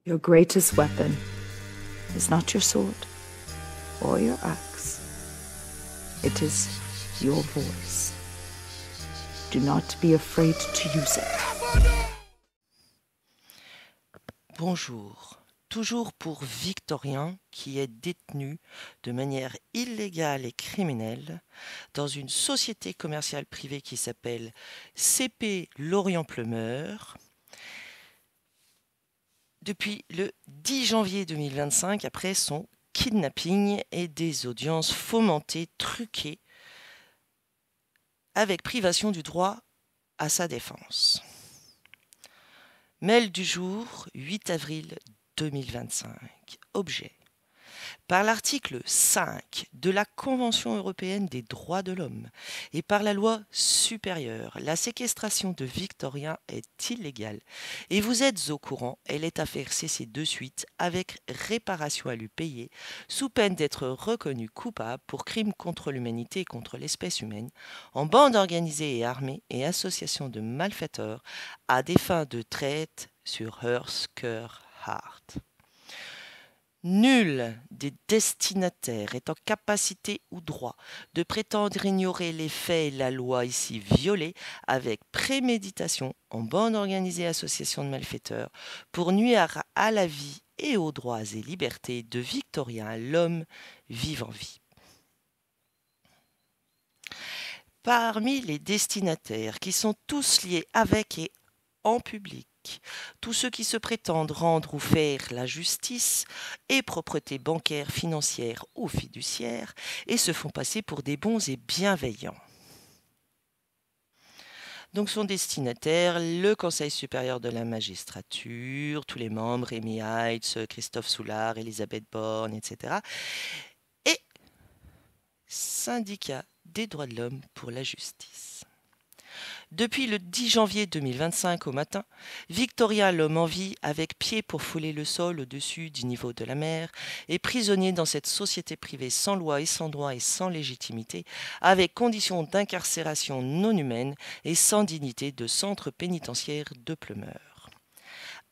Your greatest weapon is not your sword or your axe. It is your voice. Do not be afraid to use it. Bonjour. Toujours pour Victorien, qui est détenu de manière illégale et criminelle dans une société commerciale privée qui s'appelle CP Lorient Plumeur depuis le 10 janvier 2025 après son kidnapping et des audiences fomentées, truquées, avec privation du droit à sa défense. Mail du jour, 8 avril 2025. Objet. Par l'article 5 de la Convention européenne des droits de l'homme et par la loi supérieure, la séquestration de Victorien est illégale et vous êtes au courant, elle est à faire cesser de suite avec réparation à lui payer sous peine d'être reconnu coupable pour crimes contre l'humanité et contre l'espèce humaine en bande organisée et armée et association de malfaiteurs à des fins de traite sur Hearst, Cœur, Heart. Nul des destinataires est en capacité ou droit de prétendre ignorer les faits et la loi ici violée avec préméditation en bande organisée association de malfaiteurs pour nuire à la vie et aux droits et libertés de Victorien, l'homme vivant vie. Parmi les destinataires qui sont tous liés avec et en public, tous ceux qui se prétendent rendre ou faire la justice et propreté bancaire, financière ou fiduciaire et se font passer pour des bons et bienveillants. Donc son destinataire, le Conseil supérieur de la magistrature, tous les membres, Amy Heitz, Christophe Soulard, Elisabeth Borne, etc. Et syndicat des droits de l'homme pour la justice. Depuis le 10 janvier 2025 au matin, Victorien, l'homme en vie, avec pied pour fouler le sol au-dessus du niveau de la mer, est prisonnier dans cette société privée sans loi et sans droit et sans légitimité, avec conditions d'incarcération non humaines et sans dignité de centre pénitentiaire de Plumeur.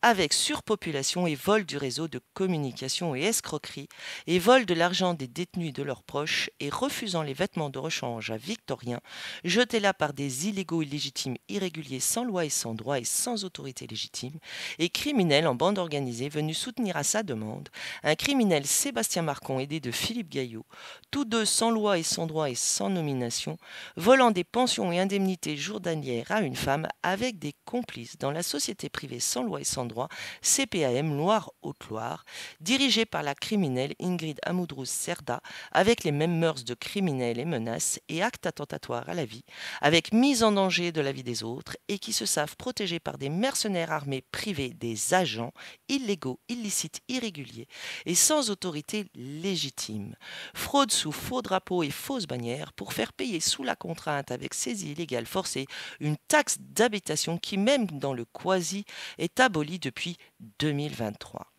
Avec surpopulation et vol du réseau de communication et escroquerie, et vol de l'argent des détenus et de leurs proches, et refusant les vêtements de rechange à Victorien, jetés là par des illégaux illégitimes irréguliers sans loi et sans droit et sans autorité légitime, et criminels en bande organisée venus soutenir à sa demande, un criminel Sébastien Marcon aidé de Philippe Gaillot, tous deux sans loi et sans droit et sans nomination, volant des pensions et indemnités journalières à une femme avec des complices dans la société privée sans loi et sans droit CPAM Loire-Haute-Loire, dirigée par la criminelle Ingrid Amoudrouz Cerda, avec les mêmes mœurs de criminels et menaces et actes attentatoires à la vie, avec mise en danger de la vie des autres et qui se savent protégés par des mercenaires armés privés, des agents illégaux, illicites, irréguliers et sans autorité légitime. Fraude sous faux drapeaux et fausses bannières pour faire payer sous la contrainte avec saisie illégale forcée une taxe d'habitation qui, même dans le quasi, est abolie depuis 2023.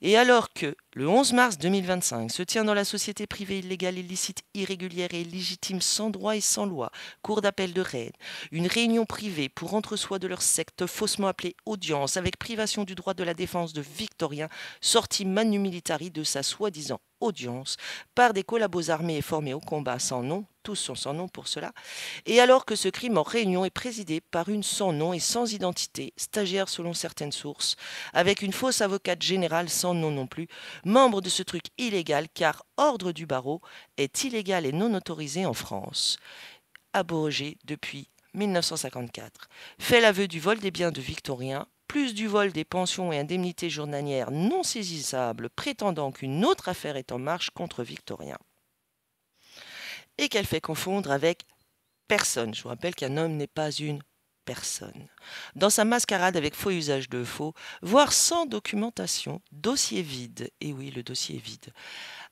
Et alors que, le 11 mars 2025, se tient dans la société privée illégale, illicite, irrégulière et illégitime sans droit et sans loi, cour d'appel de Rennes, une réunion privée pour entre-soi de leur secte faussement appelée audience avec privation du droit de la défense de Victorien, sorti manu militari de sa soi-disant audience par des collabos armés et formés au combat sans nom, tous sont sans nom pour cela, et alors que ce crime en réunion est présidé par une sans nom et sans identité, stagiaire selon certaines sources, avec une fausse avocate générale sans nom non plus, membre de ce truc illégal car ordre du barreau est illégal et non autorisé en France, abrogé depuis 1954, fait l'aveu du vol des biens de Victorien, plus du vol des pensions et indemnités journalières non saisissables, prétendant qu'une autre affaire est en marche contre Victorien, et qu'elle fait confondre avec personne. Je vous rappelle qu'un homme n'est pas une personne. Dans sa mascarade avec faux usage de faux, voire sans documentation, dossier vide, et oui, le dossier est vide,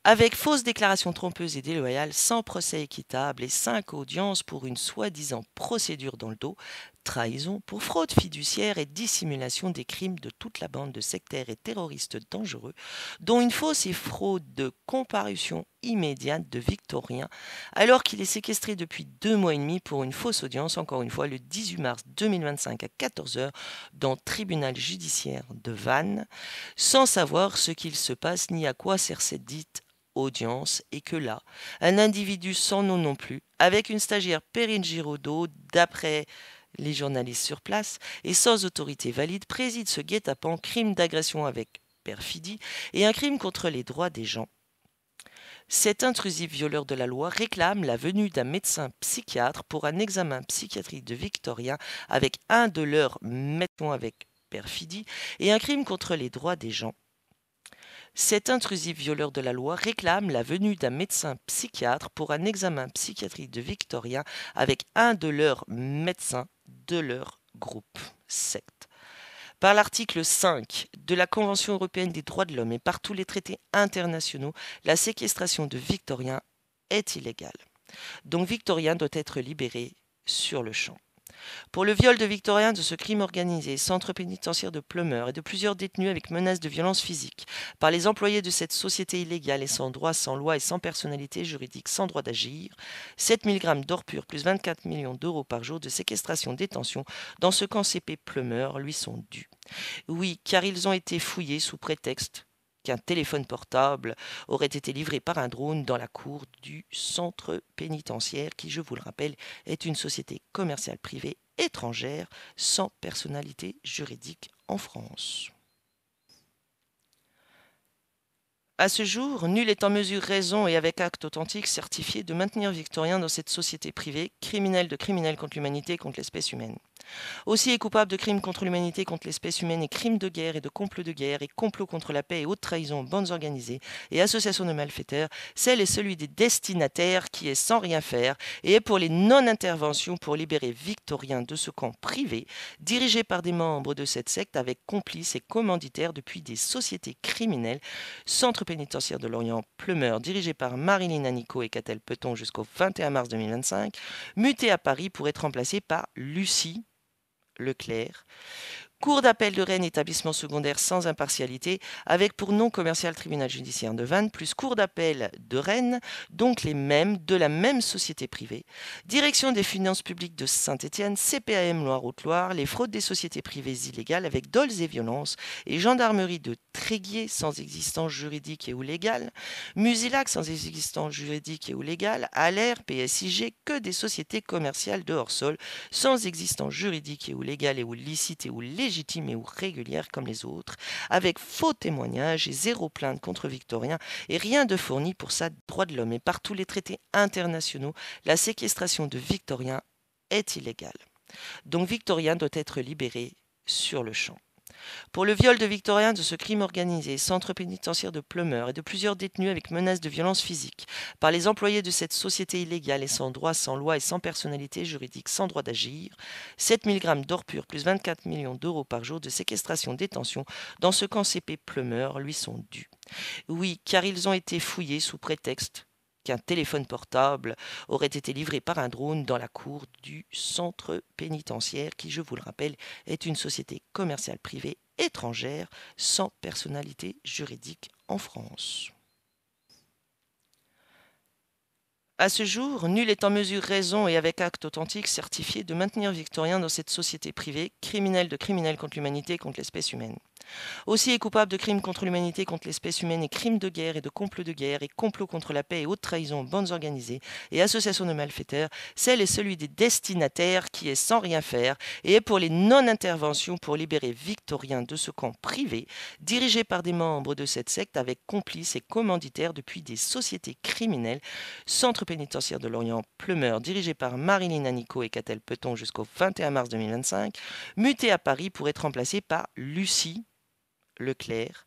avec fausses déclarations trompeuses et déloyales, sans procès équitable et 5 audiences pour une soi-disant procédure dans le dos, trahison pour fraude fiduciaire et dissimulation des crimes de toute la bande de sectaires et terroristes dangereux, dont une fausse et fraude de comparution immédiate de Victorien, alors qu'il est séquestré depuis 2 mois et demi pour une fausse audience, encore une fois, le 18 mars 2025 à 14 h dans le tribunal judiciaire de Vannes, sans savoir ce qu'il se passe ni à quoi sert cette dite audience, et que là, un individu sans nom non plus, avec une stagiaire Perrine Giraudot, d'après les journalistes sur place, et sans autorité valide, préside ce guet-apens, crime d'agression avec perfidie et un crime contre les droits des gens. Cet intrusif violeur de la loi réclame la venue d'un médecin psychiatre pour un examen psychiatrique de Victorien avec un de leurs médecins avec perfidie et un crime contre les droits des gens. Cet intrusif violeur de la loi réclame la venue d'un médecin psychiatre pour un examen psychiatrique de Victorien avec un de leurs médecins de leur groupe secte. Par l'article 5 de la Convention européenne des droits de l'homme et par tous les traités internationaux, la séquestration de Victorien est illégale. Donc Victorien doit être libéré sur le champ. Pour le viol de Victorien de ce crime organisé, centre pénitentiaire de Pleumeur et de plusieurs détenus avec menace de violence physique, par les employés de cette société illégale et sans droit, sans loi et sans personnalité juridique, sans droit d'agir, 7 000 grammes d'or pur plus 24 millions d'euros par jour de séquestration-détention dans ce camp CP Pleumeur lui sont dus. Oui, car ils ont été fouillés sous prétexte qu'un téléphone portable aurait été livré par un drone dans la cour du centre pénitentiaire qui, je vous le rappelle, est une société commerciale privée étrangère sans personnalité juridique en France. À ce jour, nul est en mesure, raison et avec acte authentique certifié de maintenir Victorien dans cette société privée, criminelle de criminels contre l'humanité et contre l'espèce humaine. Aussi est coupable de crimes contre l'humanité, contre l'espèce humaine et crimes de guerre et de complot de guerre et complot contre la paix et haute trahison aux bandes organisées et associations de malfaiteurs, celle est celui des destinataires qui est sans rien faire et est pour les non-interventions pour libérer Victorien de ce camp privé dirigé par des membres de cette secte avec complices et commanditaires depuis des sociétés criminelles, centre pénitentiaire de Lorient Pleumeur dirigé par Marilyn Anico et Catel Peton jusqu'au 21 mars 2025, muté à Paris pour être remplacé par Lucie Leclerc, cour d'appel de Rennes, établissement secondaire sans impartialité, avec pour nom commercial tribunal judiciaire de Vannes, plus cour d'appel de Rennes, donc les mêmes, de la même société privée, direction des finances publiques de Saint-Étienne, CPAM Loire-Haute-Loire, les fraudes des sociétés privées illégales avec dols et violences, et gendarmerie de Tréguier sans existence juridique et ou légale, Musilac sans existence juridique et ou légale, Aller, PSIG, que des sociétés commerciales de hors-sol, sans existence juridique et ou légale et ou licite et ou légitime et ou régulière comme les autres, avec faux témoignages et zéro plainte contre Victorien et rien de fourni pour sa droit de l'homme. Et par tous les traités internationaux, la séquestration de Victorien est illégale. Donc Victorien doit être libéré sur le champ. Pour le viol de Victorien de ce crime organisé, centre pénitentiaire de Pleumeur et de plusieurs détenus avec menace de violence physique, par les employés de cette société illégale et sans droit, sans loi et sans personnalité juridique, sans droit d'agir, 7 000 grammes d'or pur plus 24 millions d'euros par jour de séquestration-détention dans ce camp CP Pleumeur lui sont dus. Oui, car ils ont été fouillés sous prétexte qu'un téléphone portable aurait été livré par un drone dans la cour du centre pénitentiaire qui, je vous le rappelle, est une société commerciale privée étrangère sans personnalité juridique en France. À ce jour, nul est en mesure, raison et avec acte authentique certifié de maintenir Victorien dans cette société privée, criminelle de criminels contre l'humanité et contre l'espèce humaine. Aussi est coupable de crimes contre l'humanité, contre l'espèce humaine et crimes de guerre et de complot de guerre et complot contre la paix et haute trahison aux bandes organisées et associations de malfaiteurs, celle est celui des destinataires qui est sans rien faire et est pour les non-interventions pour libérer Victorien de ce camp privé dirigé par des membres de cette secte avec complices et commanditaires depuis des sociétés criminelles, centre pénitentiaire de Lorient Pleumeur dirigé par Marilyn Anico et Catel Peton jusqu'au 21 mars 2025, muté à Paris pour être remplacé par Lucie Leclerc,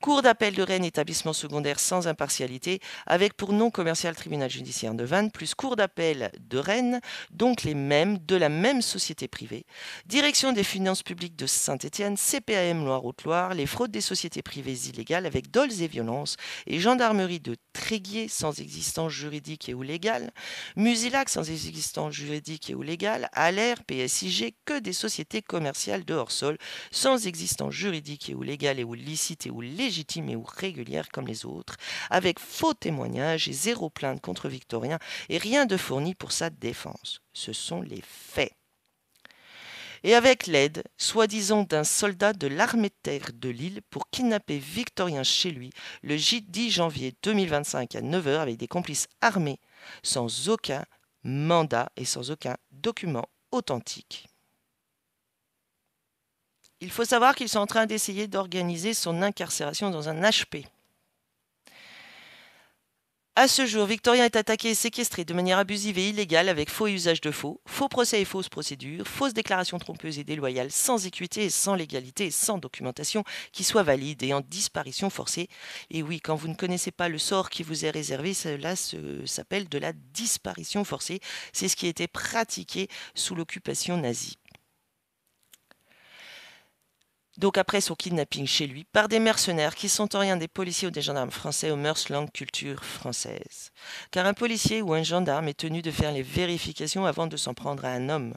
Cour d'appel de Rennes, établissement secondaire sans impartialité, avec pour nom commercial tribunal judiciaire de Vannes, plus Cour d'appel de Rennes, donc les mêmes, de la même société privée. Direction des finances publiques de Saint-Étienne, CPAM Loire-Haute-Loire, les fraudes des sociétés privées illégales avec dols et violences, et gendarmerie de Tréguier sans existence juridique et ou légale, Musilac sans existence juridique et ou légale, Allaire, PSIG, que des sociétés commerciales de hors-sol sans existence juridique et ou légale et ou licite et ou légitime et ou régulière comme les autres, avec faux témoignages et zéro plainte contre Victorien et rien de fourni pour sa défense. Ce sont les faits. Et avec l'aide, soi-disant d'un soldat de l'armée de terre de Lille pour kidnapper Victorien chez lui le 10 janvier 2025 à 9 h avec des complices armés, sans aucun mandat et sans aucun document authentique. Il faut savoir qu'ils sont en train d'essayer d'organiser son incarcération dans un HP. À ce jour, Victorien est attaqué et séquestré de manière abusive et illégale avec faux et usage de faux, faux procès et fausses procédures, fausses déclarations trompeuses et déloyales, sans équité et sans légalité et sans documentation qui soit valide et en disparition forcée. Et oui, quand vous ne connaissez pas le sort qui vous est réservé, cela s'appelle de la disparition forcée. C'est ce qui a été pratiqué sous l'occupation nazie. Donc après son kidnapping chez lui, par des mercenaires qui sont en rien des policiers ou des gendarmes français aux mœurs, langue, culture française. Car un policier ou un gendarme est tenu de faire les vérifications avant de s'en prendre à un homme.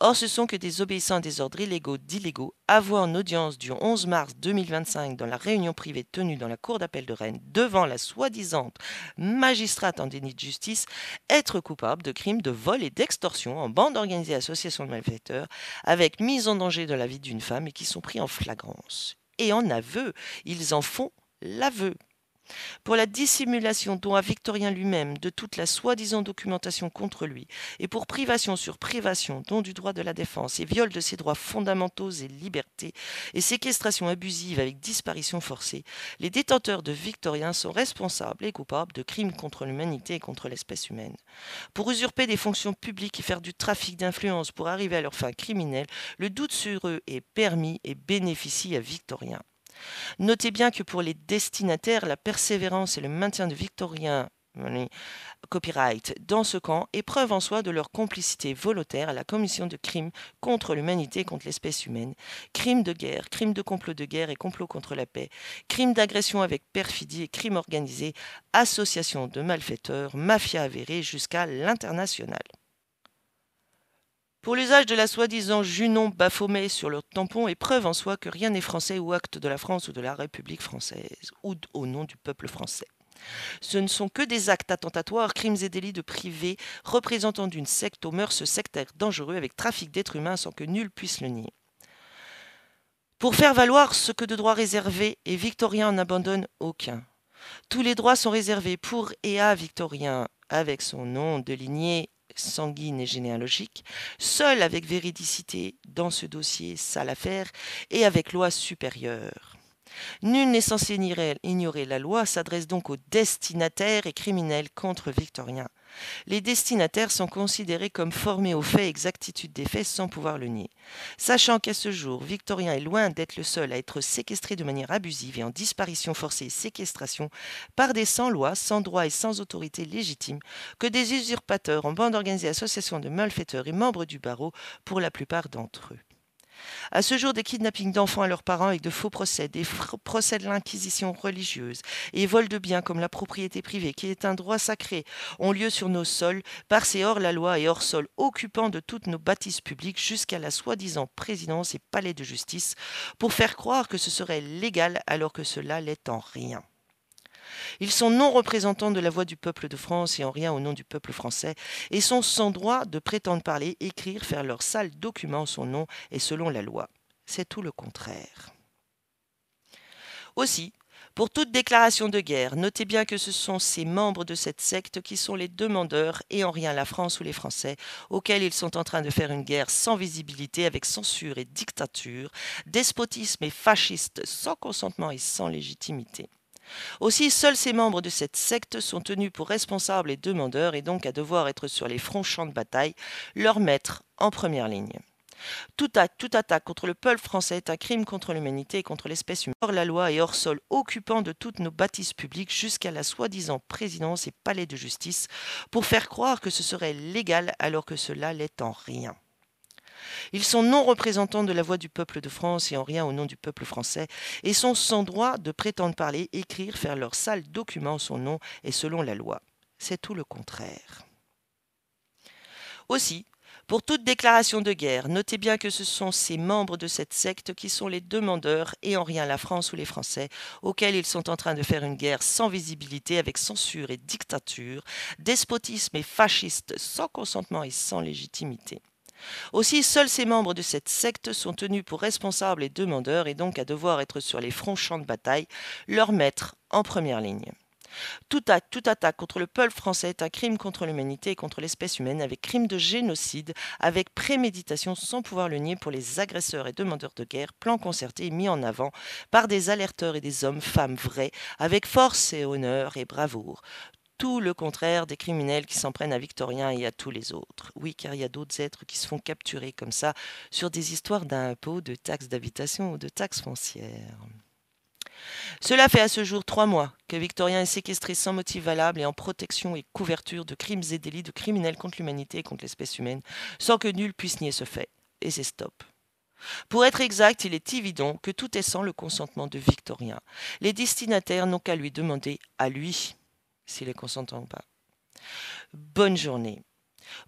Or, ce sont que des obéissants à des ordres illégaux d'illégaux, avoués en audience du 11 mars 2025 dans la réunion privée tenue dans la cour d'appel de Rennes devant la soi-disant magistrate en déni de justice, être coupables de crimes de vol et d'extorsion en bande organisée association de malfaiteurs avec mise en danger de la vie d'une femme et qui sont pris en flagrance. Et en aveu, ils en font l'aveu. Pour la dissimulation dont a Victorien lui-même de toute la soi-disant documentation contre lui, et pour privation sur privation dont du droit de la défense et viol de ses droits fondamentaux et libertés, et séquestration abusive avec disparition forcée, les détenteurs de Victorien sont responsables et coupables de crimes contre l'humanité et contre l'espèce humaine. Pour usurper des fonctions publiques et faire du trafic d'influence pour arriver à leurs fins criminelles, le doute sur eux est permis et bénéficie à Victorien. Notez bien que pour les destinataires, la persévérance et le maintien de Victorien copyright dans ce camp est preuve en soi de leur complicité volontaire à la commission de crimes contre l'humanité et contre l'espèce humaine, crimes de guerre, crimes de complot de guerre et complot contre la paix, crimes d'agression avec perfidie et crimes organisés, association de malfaiteurs, mafia avérée jusqu'à l'international. Pour l'usage de la soi-disant Junon Baphomet sur leur tampon est preuve en soi que rien n'est français ou acte de la France ou de la République française, ou au nom du peuple français. Ce ne sont que des actes attentatoires, crimes et délits de privés représentant d'une secte aux mœurs sectaires dangereux avec trafic d'êtres humains sans que nul puisse le nier. Pour faire valoir ce que de droit réservé, et Victorien n'en abandonne aucun. Tous les droits sont réservés pour et à Victorien, avec son nom de lignée sanguine et généalogique, seul avec véridicité dans ce dossier sale affaire et avec loi supérieure. Nul n'est censé ignorer la loi, s'adresse donc aux destinataires et criminels contre Victorien. Les destinataires sont considérés comme formés aux faits et exactitude des faits sans pouvoir le nier. Sachant qu'à ce jour, Victorien est loin d'être le seul à être séquestré de manière abusive et en disparition forcée et séquestration par des sans-loi, sans droit et sans autorité légitime, que des usurpateurs en bande organisée, association de malfaiteurs et membres du barreau pour la plupart d'entre eux. À ce jour, des kidnappings d'enfants à leurs parents avec de faux procès, des procès de l'inquisition religieuse et vols de biens comme la propriété privée, qui est un droit sacré, ont lieu sur nos sols, par ces hors-la-loi et hors-sol occupant de toutes nos bâtisses publiques jusqu'à la soi-disant présidence et palais de justice, pour faire croire que ce serait légal alors que cela l'est en rien. Ils sont non représentants de la voix du peuple de France et en rien au nom du peuple français, et sont sans droit de prétendre parler, écrire, faire leurs sales documents en son nom et selon la loi. C'est tout le contraire. Aussi, pour toute déclaration de guerre, notez bien que ce sont ces membres de cette secte qui sont les demandeurs et en rien la France ou les Français, auxquels ils sont en train de faire une guerre sans visibilité, avec censure et dictature, despotisme et fasciste, sans consentement et sans légitimité. Aussi, seuls ces membres de cette secte sont tenus pour responsables et demandeurs et donc à devoir être sur les francs champs de bataille, leurs maîtres en première ligne. Toute attaque contre le peuple français est un crime contre l'humanité et contre l'espèce humaine. Hors la loi et hors sol, occupant de toutes nos bâtisses publiques jusqu'à la soi-disant présidence et palais de justice pour faire croire que ce serait légal alors que cela l'est en rien. Ils sont non représentants de la voix du peuple de France et en rien au nom du peuple français et sont sans droit de prétendre parler, écrire, faire leurs sales documents en son nom et selon la loi. C'est tout le contraire. Aussi, pour toute déclaration de guerre, notez bien que ce sont ces membres de cette secte qui sont les demandeurs et en rien la France ou les Français, auxquels ils sont en train de faire une guerre sans visibilité, avec censure et dictature, despotisme et fasciste, sans consentement et sans légitimité. Aussi, seuls ces membres de cette secte sont tenus pour responsables et demandeurs et donc à devoir être sur les champs de bataille, leurs maîtres en première ligne. Toute attaque contre le peuple français est un crime contre l'humanité et contre l'espèce humaine, avec crime de génocide, avec préméditation sans pouvoir le nier pour les agresseurs et demandeurs de guerre, plan concerté et mis en avant par des alerteurs et des hommes, femmes vrais, avec force et honneur et bravoure. Tout le contraire des criminels qui s'en prennent à Victorien et à tous les autres. Oui, car il y a d'autres êtres qui se font capturer comme ça sur des histoires d'impôts, de taxes d'habitation ou de taxes foncières. Cela fait à ce jour 3 mois que Victorien est séquestré sans motif valable et en protection et couverture de crimes et délits de criminels contre l'humanité et contre l'espèce humaine, sans que nul puisse nier ce fait. Et c'est stop. Pour être exact, il est évident que tout est sans le consentement de Victorien. Les destinataires n'ont qu'à lui demander à lui s'il est consentant ou pas. Bonne journée.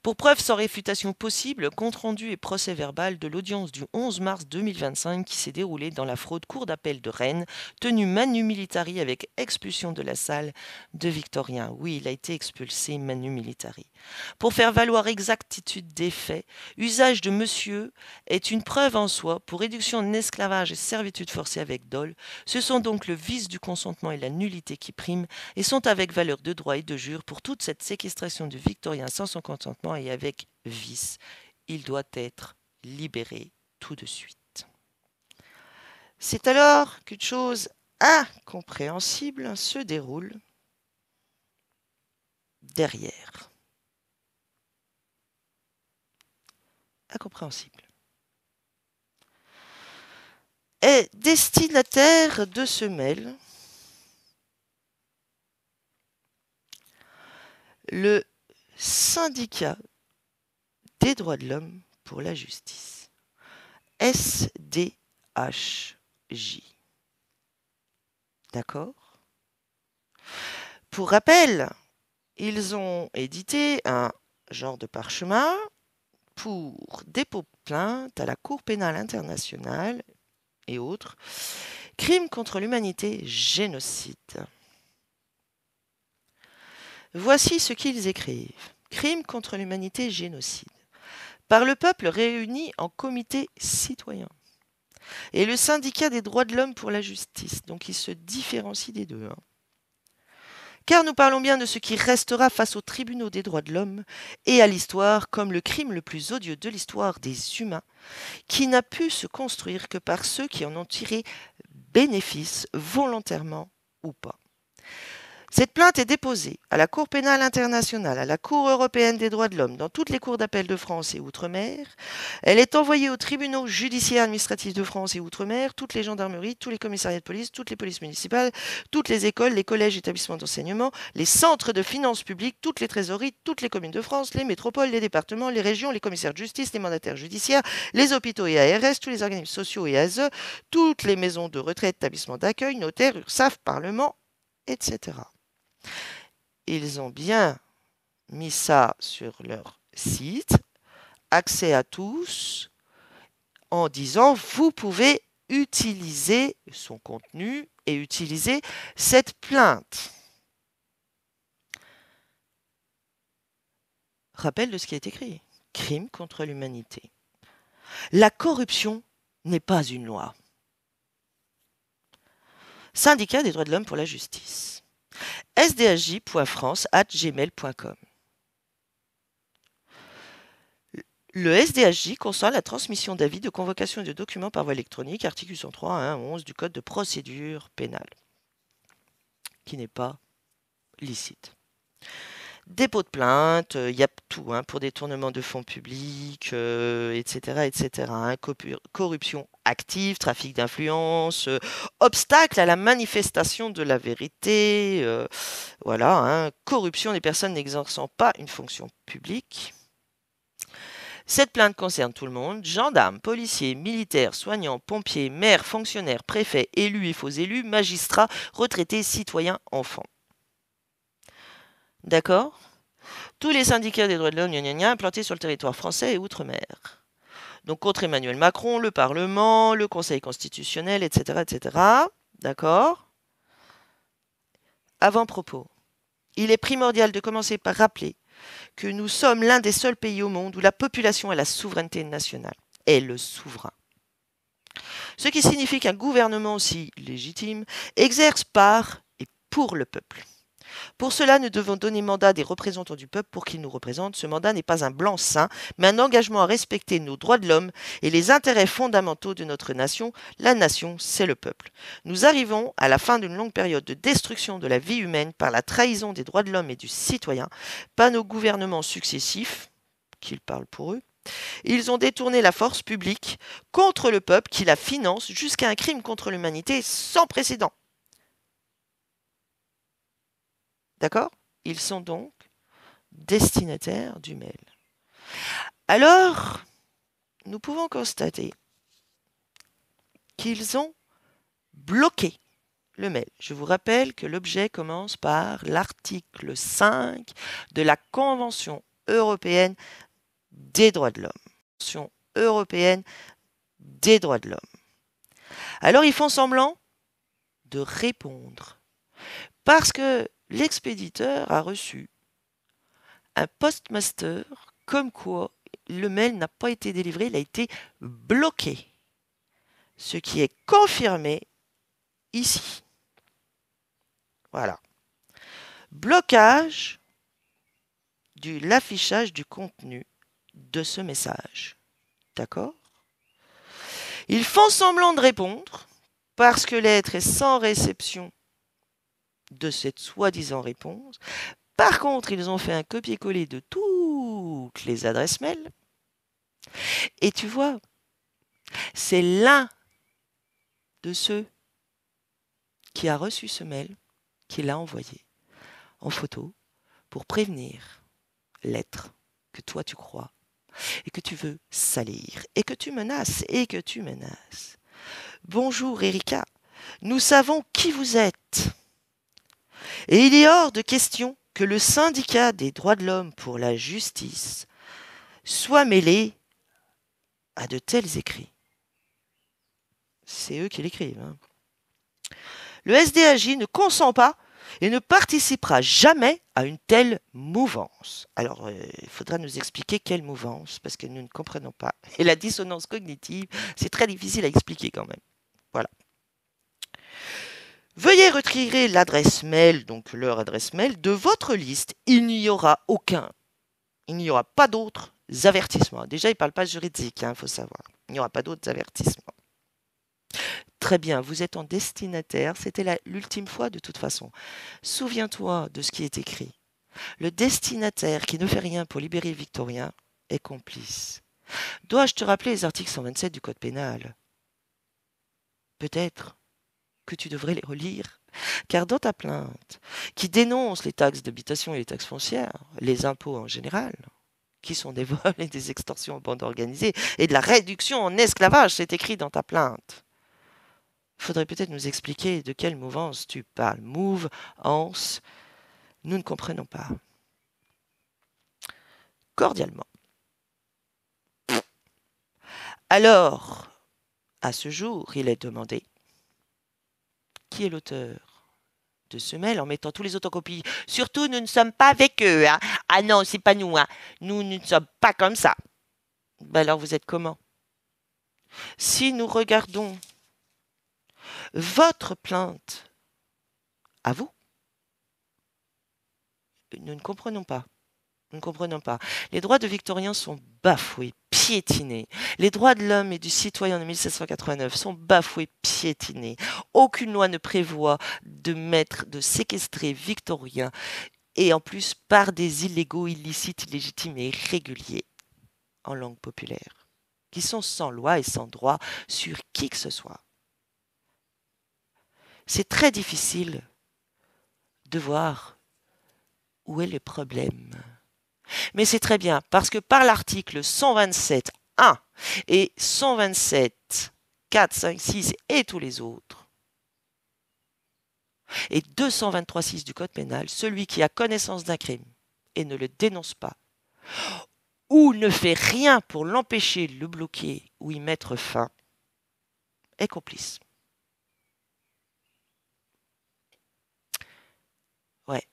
Pour preuve sans réfutation possible, compte-rendu et procès-verbal de l'audience du 11 mars 2025 qui s'est déroulée dans la fraude cour d'appel de Rennes, tenue manu militari avec expulsion de la salle de Victorien. Oui, il a été expulsé manu militari. Pour faire valoir exactitude des faits, usage de monsieur est une preuve en soi pour réduction en esclavage et servitude forcée avec dol. Ce sont donc le vice du consentement et la nullité qui priment et sont avec valeur de droit et de jure pour toute cette séquestration de Victorien sans son consentement et avec vice. Il doit être libéré tout de suite. C'est alors qu'une chose incompréhensible se déroule derrière. Incompréhensible. Est destinataire de ce mail le syndicat des droits de l'homme pour la justice, SDHJ. D'accord ? Pour rappel, ils ont édité un genre de parchemin pour dépôt de plainte à la Cour pénale internationale et autres, crimes contre l'humanité, génocide. Voici ce qu'ils écrivent. Crimes contre l'humanité, génocide. Par le peuple réuni en comité citoyen. Et le syndicat des droits de l'homme pour la justice. Donc il se différencie des deux. Car nous parlons bien de ce qui restera face aux tribunaux des droits de l'homme et à l'histoire comme le crime le plus odieux de l'histoire des humains, qui n'a pu se construire que par ceux qui en ont tiré bénéfice volontairement ou pas. Cette plainte est déposée à la Cour pénale internationale, à la Cour européenne des droits de l'homme, dans toutes les cours d'appel de France et Outre-mer. Elle est envoyée aux tribunaux judiciaires administratifs de France et Outre-mer, toutes les gendarmeries, tous les commissariats de police, toutes les polices municipales, toutes les écoles, les collèges, établissements d'enseignement, les centres de finances publiques, toutes les trésoreries, toutes les communes de France, les métropoles, les départements, les régions, les commissaires de justice, les mandataires judiciaires, les hôpitaux et ARS, tous les organismes sociaux et ASE, toutes les maisons de retraite, établissements d'accueil, notaires, URSSAF, Parlement, etc. Ils ont bien mis ça sur leur site, accès à tous, en disant vous pouvez utiliser son contenu et utiliser cette plainte. Rappel de ce qui est écrit. Crime contre l'humanité. La corruption n'est pas une loi. Syndicat des droits de l'homme pour la justice. sdhj.france@gmail.com. Le SDHJ consent la transmission d'avis, de convocation et de documents par voie électronique, article 103 à 11 du Code de procédure pénale, qui n'est pas licite. Dépôt de plainte, il y a tout, hein, pour détournement de fonds publics, etc., etc., hein, corruption active, trafic d'influence, obstacle à la manifestation de la vérité, voilà, hein, corruption des personnes n'exerçant pas une fonction publique. Cette plainte concerne tout le monde, gendarmes, policiers, militaires, soignants, pompiers, maires, fonctionnaires, préfets, élus et faux élus, magistrats, retraités, citoyens, enfants. D'accord? Tous les syndicats des droits de l'homme implantés sur le territoire français et outre-mer. Donc contre Emmanuel Macron, le Parlement, le Conseil constitutionnel, etc., etc. D'accord? Avant-propos. Il est primordial de commencer par rappeler que nous sommes l'un des seuls pays au monde où la population a la souveraineté nationale, est le souverain. Ce qui signifie qu'un gouvernement aussi légitime exerce par et pour le peuple. Pour cela, nous devons donner mandat à des représentants du peuple pour qu'ils nous représentent. Ce mandat n'est pas un blanc-seing, mais un engagement à respecter nos droits de l'homme et les intérêts fondamentaux de notre nation. La nation, c'est le peuple. Nous arrivons à la fin d'une longue période de destruction de la vie humaine par la trahison des droits de l'homme et du citoyen, par nos gouvernements successifs, qu'ils parlent pour eux. Ils ont détourné la force publique contre le peuple qui la finance jusqu'à un crime contre l'humanité sans précédent. D'accord? Ils sont donc destinataires du mail. Alors, nous pouvons constater qu'ils ont bloqué le mail. Je vous rappelle que l'objet commence par l'article 5 de la Convention européenne des droits de l'homme. Convention européenne des droits de l'homme. Alors, ils font semblant de répondre parce que l'expéditeur a reçu un postmaster comme quoi le mail n'a pas été délivré, il a été bloqué. Ce qui est confirmé ici. Voilà. Blocage de l'affichage du contenu de ce message. D'accord? Ils font semblant de répondre parce que l'être est sans réception de cette soi-disant réponse. Par contre, ils ont fait un copier-coller de toutes les adresses mail. Et tu vois, c'est l'un de ceux qui a reçu ce mail qui l'a envoyé en photo pour prévenir l'être que toi tu crois et que tu veux salir et que tu menaces et que tu menaces. Bonjour Erika, nous savons qui vous êtes. Et il est hors de question que le syndicat des droits de l'homme pour la justice soit mêlé à de tels écrits. C'est eux qui l'écrivent. Hein. Le SDAJ ne consent pas et ne participera jamais à une telle mouvance. Alors, il faudra nous expliquer quelle mouvance, parce que nous ne comprenons pas. Et la dissonance cognitive, c'est très difficile à expliquer quand même. Voilà. Veuillez retirer l'adresse mail, donc leur adresse mail, de votre liste. Il n'y aura pas d'autres avertissements. Déjà, il ne parle pas juridique, il faut savoir. Il n'y aura pas d'autres avertissements. Très bien, vous êtes en destinataire. C'était l'ultime fois de toute façon. Souviens-toi de ce qui est écrit. Le destinataire qui ne fait rien pour libérer Victorien est complice. Dois-je te rappeler les articles 127 du Code pénal? Peut-être que tu devrais les relire, car dans ta plainte, qui dénonce les taxes d'habitation et les taxes foncières, les impôts en général, qui sont des vols et des extorsions en bande organisée, et de la réduction en esclavage, c'est écrit dans ta plainte. Il faudrait peut-être nous expliquer de quelle mouvance tu parles. Move, anse, nous ne comprenons pas. Cordialement. Alors, à ce jour, il est demandé qui est l'auteur de ce mail en mettant tous les autres en copie. Surtout, nous ne sommes pas avec eux. Hein. Ah non, c'est pas nous. Hein. Nous ne sommes pas comme ça. Ben alors, vous êtes comment? Si nous regardons votre plainte à vous, nous ne comprenons pas. Nous ne comprenons pas. Les droits de Victorien sont bafoués, piétinés. Les droits de l'homme et du citoyen de 1789 sont bafoués, piétinés. Aucune loi ne prévoit de séquestrer Victorien et en plus par des illégaux, illicites, illégitimes et irréguliers en langue populaire, qui sont sans loi et sans droit sur qui que ce soit. C'est très difficile de voir où est le problème. Mais c'est très bien, parce que par l'article 127.1 et 127.4, 5, 6 et tous les autres, et 223.6 du Code pénal, celui qui a connaissance d'un crime et ne le dénonce pas, ou ne fait rien pour l'empêcher, le bloquer ou y mettre fin, est complice. Ouais.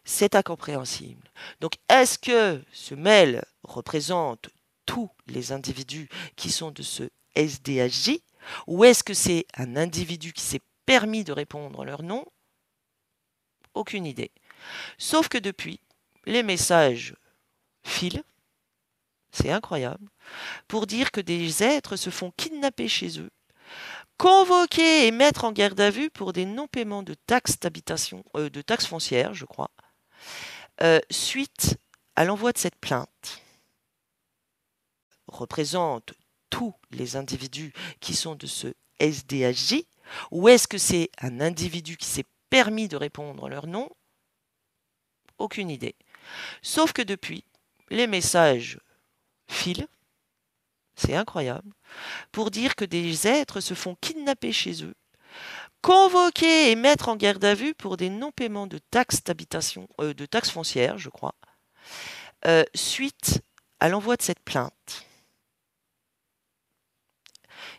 C'est incompréhensible. Donc, est-ce que ce mail représente tous les individus qui sont de ce SDHJ, ou est-ce que c'est un individu qui s'est permis de répondre en leur nom? Aucune idée. Sauf que depuis, les messages filent, c'est incroyable, pour dire que des êtres se font kidnapper chez eux, convoquer et mettre en garde à vue pour des non-paiements de taxes d'habitation, de taxes foncières, je crois, suite à l'envoi de cette plainte. Représente tous les individus qui sont de ce SDHJ, ou est-ce que c'est un individu qui s'est permis de répondre en leur nom? Aucune idée. Sauf que depuis, les messages filent, c'est incroyable, pour dire que des êtres se font kidnapper chez eux, convoquer et mettre en garde à vue pour des non-paiements de taxes d'habitation, de taxes foncières, je crois, suite à l'envoi de cette plainte.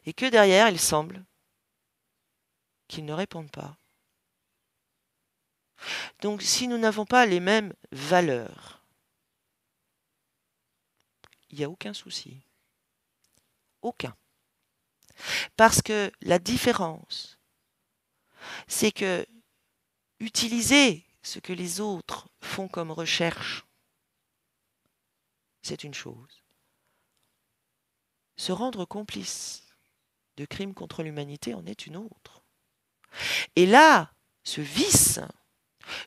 Et que derrière, il semble qu'ils ne répondent pas. Donc, si nous n'avons pas les mêmes valeurs, il n'y a aucun souci. Aucun. Parce que la différence, c'est que utiliser ce que les autres font comme recherche, c'est une chose. Se rendre complice de crimes contre l'humanité en est une autre. Et là, ce vice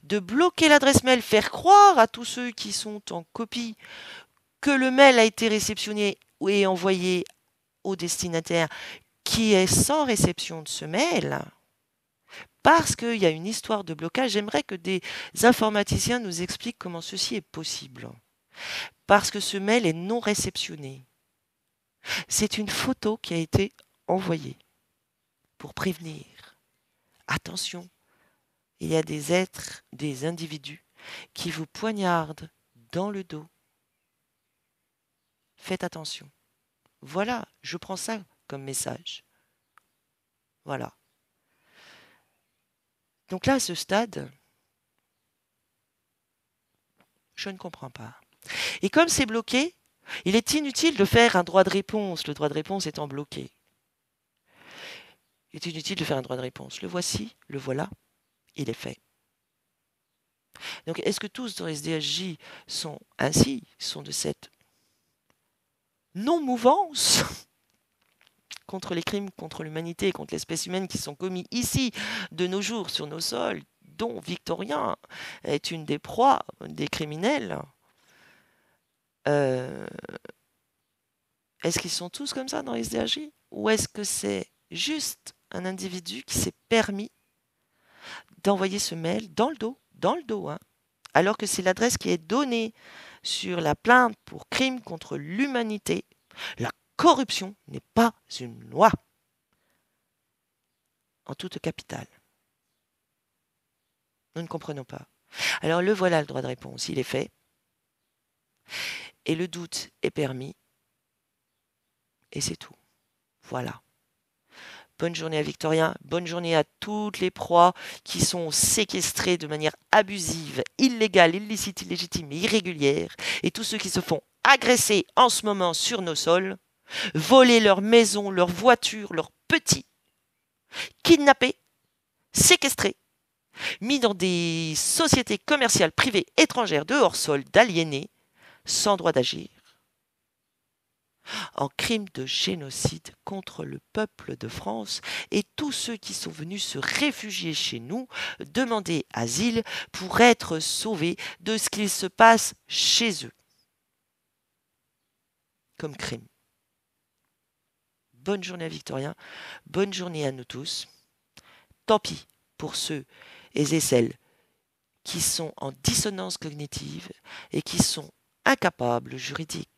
de bloquer l'adresse mail, faire croire à tous ceux qui sont en copie que le mail a été réceptionné et envoyé au destinataire qui est sans réception de ce mail, parce qu'il y a une histoire de blocage. J'aimerais que des informaticiens nous expliquent comment ceci est possible. Parce que ce mail est non réceptionné. C'est une photo qui a été envoyée pour prévenir. Attention, il y a des êtres, des individus qui vous poignardent dans le dos. Faites attention. Voilà, je prends ça comme message. Voilà. Donc là, à ce stade, je ne comprends pas. Et comme c'est bloqué, il est inutile de faire un droit de réponse, le droit de réponse étant bloqué. Il est inutile de faire un droit de réponse. Le voici, le voilà, il est fait. Donc, est-ce que tous dans SDHJ sont ainsi, sont de cette non-mouvance contre les crimes contre l'humanité et contre l'espèce humaine qui sont commis ici, de nos jours, sur nos sols, dont Victorien est une des proies des criminels? Est-ce qu'ils sont tous comme ça dans SDHJ? Ou est-ce que c'est juste un individu qui s'est permis d'envoyer ce mail dans le dos, hein, alors que c'est l'adresse qui est donnée sur la plainte pour crime contre l'humanité? La corruption n'est pas une loi en toute capitale. Nous ne comprenons pas. Alors le voilà, le droit de réponse, il est fait. Et le doute est permis. Et c'est tout. Voilà. Bonne journée à Victorien, bonne journée à toutes les proies qui sont séquestrées de manière abusive, illégale, illicite, illégitime et irrégulière, et tous ceux qui se font agresser en ce moment sur nos sols, voler leurs maisons, leurs voitures, leurs petits, kidnappés, séquestrés, mis dans des sociétés commerciales privées étrangères de hors-sol, d'aliénés, sans droit d'agir. en crime de génocide contre le peuple de France et tous ceux qui sont venus se réfugier chez nous, demander asile pour être sauvés de ce qu'il se passe chez eux comme crime. Bonne journée à Victorien, bonne journée à nous tous. Tant pis pour ceux et celles qui sont en dissonance cognitive et qui sont incapables juridiques